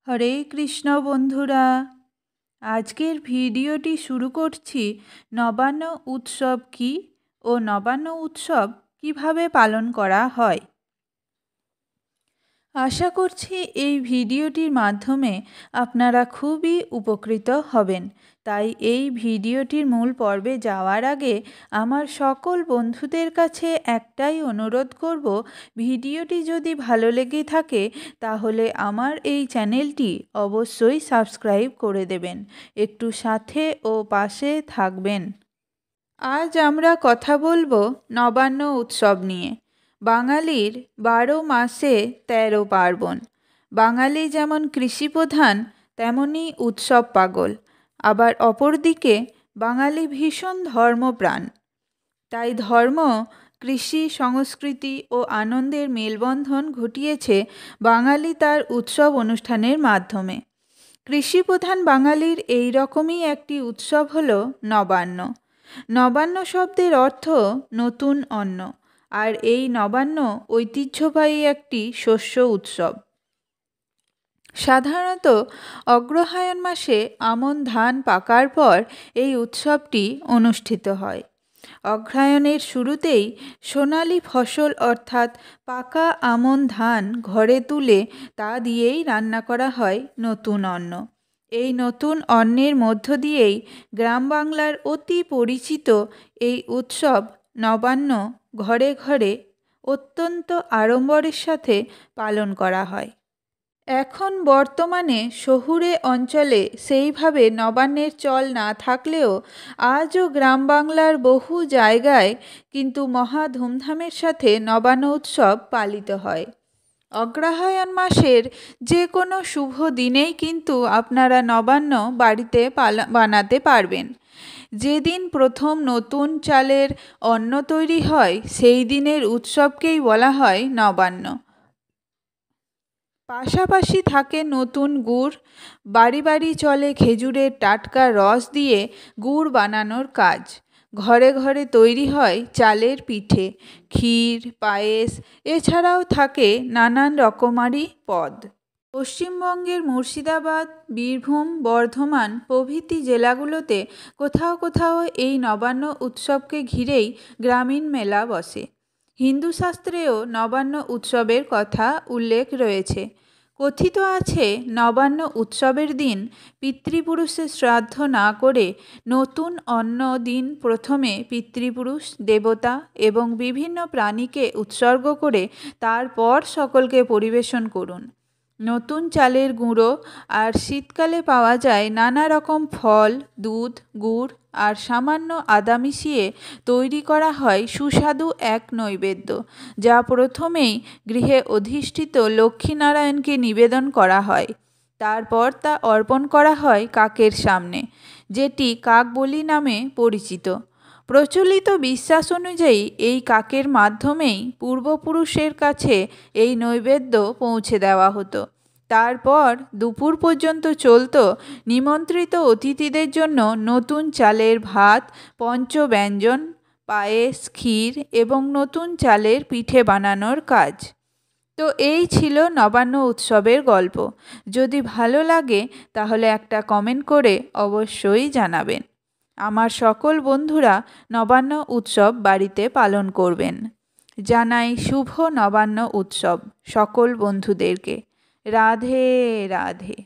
হরে কৃষ্ণ বন্ধুরা, আজকের ভিডিওটি শুরু করছি নবান্ন উৎসব কী ও নবান্ন উৎসব কিভাবে পালন করা হয়। আশা করছি এই ভিডিওটির মাধ্যমে আপনারা খুবই উপকৃত হবেন। তাই এই ভিডিওটির মূল পর্বে যাওয়ার আগে আমার সকল বন্ধুদের কাছে একটাই অনুরোধ করব, ভিডিওটি যদি ভালো লেগে থাকে তাহলে আমার এই চ্যানেলটি অবশ্যই সাবস্ক্রাইব করে দেবেন, একটু সাথে ও পাশে থাকবেন। আজ আমরা কথা বলবো নবান্ন উৎসব নিয়ে। বাঙালির 12 মাসে 13 পার্বণ। বাঙালি যেমন কৃষিপ্রধান তেমনি উৎসব পাগল, আবার অপরদিকে বাঙালি ভীষণ ধর্মপ্রাণ। তাই ধর্ম, কৃষি, সংস্কৃতি ও আনন্দের মেলবন্ধন ঘটিয়েছে বাঙালি তার উৎসব অনুষ্ঠানের মাধ্যমে। কৃষিপ্রধান বাঙালির এই রকমই একটি উৎসব হল নবান্ন। নবান্ন শব্দের অর্থ নতুন অন্ন, আর এই নবান্ন ঐতিহ্যবাহী একটি শস্য উৎসব। সাধারণত অগ্রহায়ণ মাসে আমন ধান পাকার পর এই উৎসবটি অনুষ্ঠিত হয়। অগ্রহায়ণের শুরুতেই সোনালি ফসল অর্থাৎ পাকা আমন ধান ঘরে তুলে তা দিয়েই রান্না করা হয় নতুন অন্ন। এই নতুন অন্নের মধ্য দিয়েই গ্রাম বাংলার অতি পরিচিত এই উৎসব নবান্ন ঘরে ঘরে অত্যন্ত আড়ম্বরের সাথে পালন করা হয়। এখন বর্তমানে শহুরে অঞ্চলে সেইভাবে নবান্নের চল না থাকলেও আজও গ্রাম বাংলার বহু জায়গায় কিন্তু মহা ধুমধামের সাথে নবান্ন উৎসব পালিত হয়। অগ্রহায়ণ মাসের যে কোনো শুভ দিনেই কিন্তু আপনারা নবান্ন বাড়িতে বানাতে পারবেন। যেদিন প্রথম নতুন চালের অন্ন তৈরি হয় সেই দিনের উৎসবকেই বলা হয় নবান্ন। পাশাপাশি থাকে নতুন গুড়। বাড়ি বাড়ি চলে খেজুরের টাটকা রস দিয়ে গুড় বানানোর কাজ। ঘরে ঘরে তৈরি হয় চালের পিঠে, ক্ষীর, পায়েস, এছাড়াও থাকে নানান রকমারি পদ। পশ্চিমবঙ্গের মুর্শিদাবাদ, বীরভূম, বর্ধমান প্রভৃতি জেলাগুলোতে কোথাও কোথাও এই নবান্ন উৎসবকে ঘিরেই গ্রামীণ মেলা বসে। হিন্দু শাস্ত্রেও নবান্ন উৎসবের কথা উল্লেখ রয়েছে। কথিত আছে, নবান্ন উৎসবের দিন পিতৃপুরুষের শ্রাদ্ধ না করে নতুন অন্ন দিন প্রথমে পিতৃপুরুষ, দেবতা এবং বিভিন্ন প্রাণীকে উৎসর্গ করে তারপর সকলকে পরিবেশন করুন। নতুন চালের গুঁড়ো আর শীতকালে পাওয়া যায় নানা রকম ফল, দুধ, গুড় আর সামান্য আদা মিশিয়ে তৈরি করা হয় সুস্বাদু এক নৈবেদ্য, যা প্রথমেই গৃহে অধিষ্ঠিত লক্ষ্মীনারায়ণকে নিবেদন করা হয়। তারপর তা অর্পণ করা হয় কাকের সামনে, যেটি কাকবলি নামে পরিচিত। প্রচলিত বিশ্বাস অনুযায়ী এই কাকের মাধ্যমেই পূর্বপুরুষের কাছে এই নৈবেদ্য পৌঁছে দেওয়া হতো। তারপর দুপুর পর্যন্ত চলত নিমন্ত্রিত অতিথিদের জন্য নতুন চালের ভাত, পঞ্চব্যঞ্জন, পায়েস, ক্ষীর এবং নতুন চালের পিঠে বানানোর কাজ। তো এই ছিল নবান্ন উৎসবের গল্প। যদি ভালো লাগে তাহলে একটা কমেন্ট করে অবশ্যই জানাবেন। আমার সকল বন্ধুরা নবান্ন উৎসব বাড়িতে পালন করবেন। জানাই শুভ নবান্ন উৎসব সকল বন্ধুদেরকে। রাধে রাধে।